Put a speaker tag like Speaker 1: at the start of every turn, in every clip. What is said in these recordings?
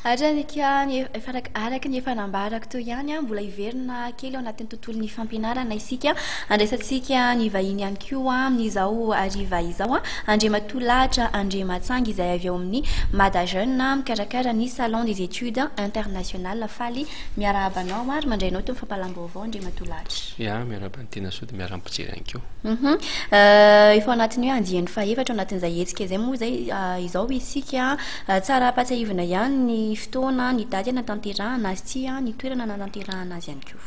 Speaker 1: Araka ny efa nambarako toy ihany mbola hiverina kely ao anatin'ny tontolon'ny fampianarana isika andraisantsika ny vahiny ihany koa amin'izao ariva izao Andriamatolahatra Andriamatsanga izay avy ao amin'ny Mada Jeune mikarakara ny salon des études internationales faly miarahabanao ary mandrainao teo fampalam-baovao Andriamatolahatra.
Speaker 2: Ya miarahaba ny tena sao dia miaraha-mipijery ihany koa.
Speaker 1: Efa anatin'ny hoe andiany faefatra anatin'izay hetsika izay moa zay izao isika tsara ampatsahivana ihany ny fotoana ny daty natanterahana azy ity ny toerana natanterahana azy ihany koa.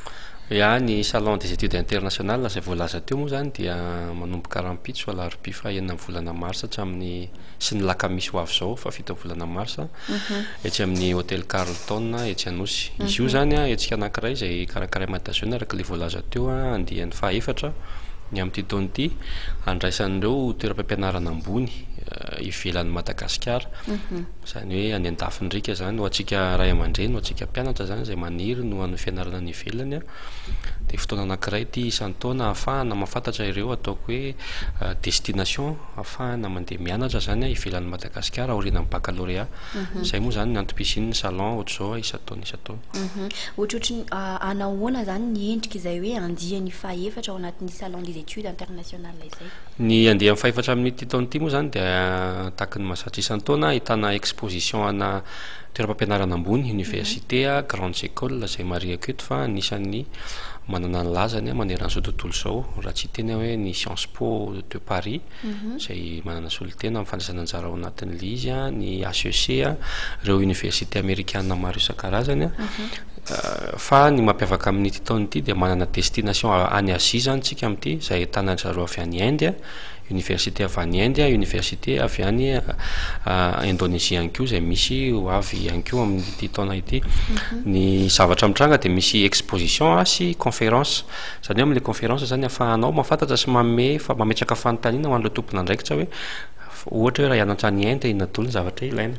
Speaker 2: Ya ny salon des études internationales izay voalaza teo moa zany dia manomboka rahampitso alarobia fahaenina amin'ny volana marsa hatramin'ny sy ny lakamisy ho avy izao fa fito volana marsa etsy amin'ny hôtel Carlton etsy Anosy. Izy io zany etsika anankiray izay karakaray Mada Jeune araka ilay voalaza teo andiany fahaefatra ny amin'ity taona ity andraisan'ireo toeram-pampianarana ambony ivelan'ny Madagasikara zany hoe any an-dafindrika zany ho antsika ray aman-dreny ho antsika mpianatra zany izay maniry no hanao fianarana ny ivelany dia fotoana anankiray ity isan'ny taona ahafahana mahafantatra ireo ataoko hoe destination ahafahana mandeha mianatra zany ivelan'ny Madagasikara aorian'ny baccalauréat. Izay moa zany ny antom-pisian'ny salon ohatr'izao isan-taona isan-taona.
Speaker 1: Ohatrohatry anahoana zany ny endrika izay hoe andiany fahaefatra ao anatin'ny salon des études internationales izay.
Speaker 2: Ny andiany fahaefatra amin'ity taona ity moa zany dia tahaka ny mahazatra isan-taona ahitana exposition ana toeram-pampianarana ambony université grandes écoles izay mariaketo fa anisan'ny manana ny lazany maneran'izao tontolo izao raha tsy teny hoe ny Sciences Po de Paris izay manana solitena amin'ny fandraisana anjara ao anatin'ilay izy ny HEC ireo université américaine maro isan-karazany fa ny mampiavaka amin'ity taona ity dia manana destination any Asie zany tsika amin'ity izay ahitana zareo avy any Inde université avy any Inde université avy any Indonésie ihany koa izay misy ho avy ihany koa amin'ity taona ity. Ny zavatra mitranga dia misy exposition sy conférence zany hoe amin'ilay conférence zany ahafahanao mahafantatra sy mametraka fanontaniana ho an'ireo tompon'andraikitra hoe ohatra hoe raha hianatra any Inde inona daholo ny zavatra ilaina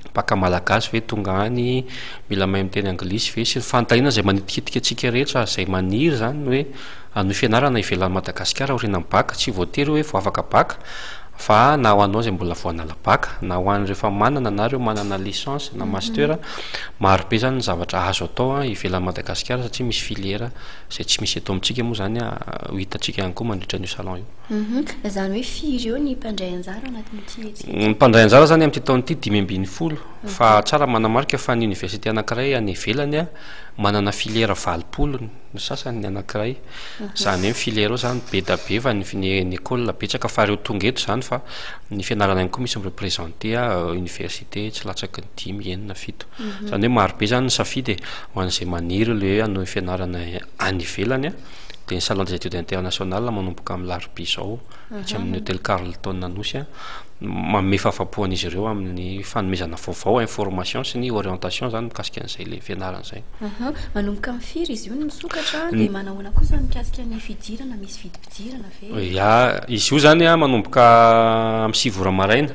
Speaker 2: mpaka malagasy ve tonga any mila mahay miteny anglisy ve sy fanontaniana izay manitikitika antsika rehetra izay maniry zany hoe hanao fianarana ivelan'ny Madagasikara aorian'ny baka tsy voatery hoe vao afaka baka fa na ho anao izay mbola vao hanala baka na ho an'ireo efa manana na ireo manana licence na master maro be zany ny zavatra azo atao ivelan'ny Madagasikara satria misy filiera izay tsy misy eto amintsika moa zany ho hitantsika ihany koa mandritra an'io salon io.
Speaker 1: Zany hoe firy eo ny mpandray anjara anatin'ity
Speaker 2: ny mpandray anjara zany amin'ity taona ity 520 fa tsara manamarika fa ny université anankiray any ivelany manana filiera 20 ny sasany ny anankiray zany hoe filiera eo zany be da be fa ny école betsaka fa ireo tonga eto zany fa ny fianarana ihany koa misy mirepresenté université tsy latsaky ny 5 enina 7 zany hoe maro be zany ny safidy ho an'izay maniry le hanao fianarana any ivelany dia ny salon des études internationales manomboka amin'ny larobia izao etsy amin'ny hôtel Carlton Anosy manome fahafapoan'izy ireo amin'ny fanomezana vaovao information sy ny orientation zany mikasika an'izay le fianarana izay.
Speaker 1: Manomboka amin'ny firy izy io no misokatra dia manahoana kosa mikasika ny fidirana misy vidim-pidirana ve?
Speaker 2: Ya izy io zany manomboka amin'ny 7 ora maraina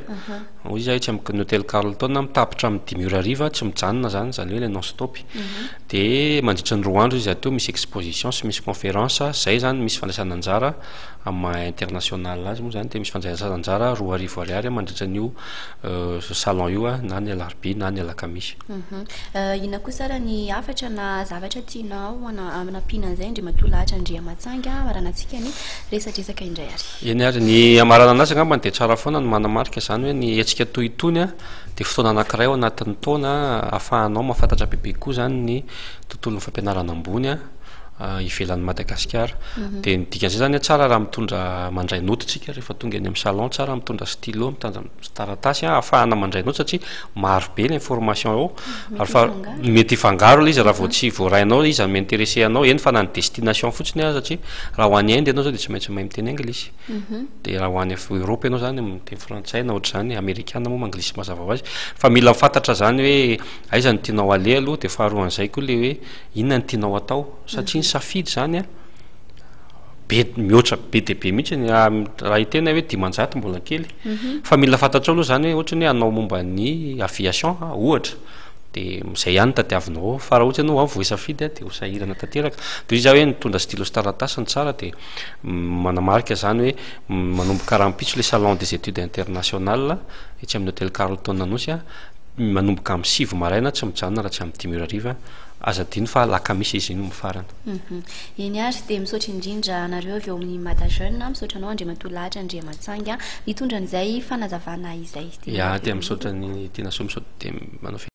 Speaker 2: izy etsy amin'ny hôtel Carlton mitapitra amin'ny 10 ora hariva tsy mijanona zany hoe ilay non stop dia mandritra ny 2 andro izy ateo misy exposition sy misy conférence zay zany misy fandraisana anjara amin'ny international azy moa zany dia misy fandraisana anjara 2 arivo ariary mandritra an'io salon io na ny alarobia na ny alakamisy.
Speaker 1: Ina kosa raha ny afatra na zavatra tianao amina-pina an'izay Andriamatolahatra Andriamatsanga amaranantsika ny resadresaka indray ary.
Speaker 2: Eny ary ny amarana anazy angamba dia tsara foana ny manamarika zany hoe ny hetsika toy itony dia fotoana anankiray ao anatin'ny taona ahafahanao mahafantatra bebe koa zany ny tontolon'ny fampianarana ambony ivelan'ny Madagasikara dia ny dikan'izay zany tsara raha mitondra mandray noty tsika rehefa tonga eny amin'ny salon tsara mitondra stylo mitondra taratasy ahafahana mandray noty satria maro be l'information ao ary fa mety hifangaro ilay izy raha vao tsy voarainao izy m'intéressé anao eny fa na ny destination fotsiny satria raha ho any Inde ianao zao dia tsy maintsy mahay miteny anglisy dia raha ho any Europe ianao zany miteny frantsay na ohatr'izany amerikana moa anglisy mazava ho azy fa mila mifantatra zany hoe aiza ny tianao aleha aloha dia faharoan'izay koa le hoe inona ny tianao atao satria safidy zany be mihoatra be dia be mihitsy raha hitena hoe 10 mbola kely fa mila fantatra aloha zany hoe ohatra ny hanao momba ny aviation ohatra dia izay ihany tadiavinao fa raha ohatra ianao avy voasafidy dia ho sahirana tanteraka dia izy hoe nitondra stylo sy taratasy ny tsara dia manamarika zany hoe manomboka rahampitso le salon des études internationales etsy amin'ny hôtel Carlton Anosy manomboka amin'ny 7 maraina tsy mijanona raha tsy amin'ny 10 ora ariva azadino fa lakamisy izy ino mifarana
Speaker 1: eny ary dia misaotra indrindra anareo avy eo amin'ny mata jeune misaotra anao Andriamatoa lahatra Andriamantsanga mitondra an'izay fanazavana izay
Speaker 2: dia misaotra ny Tiana Soa misaotra dia manao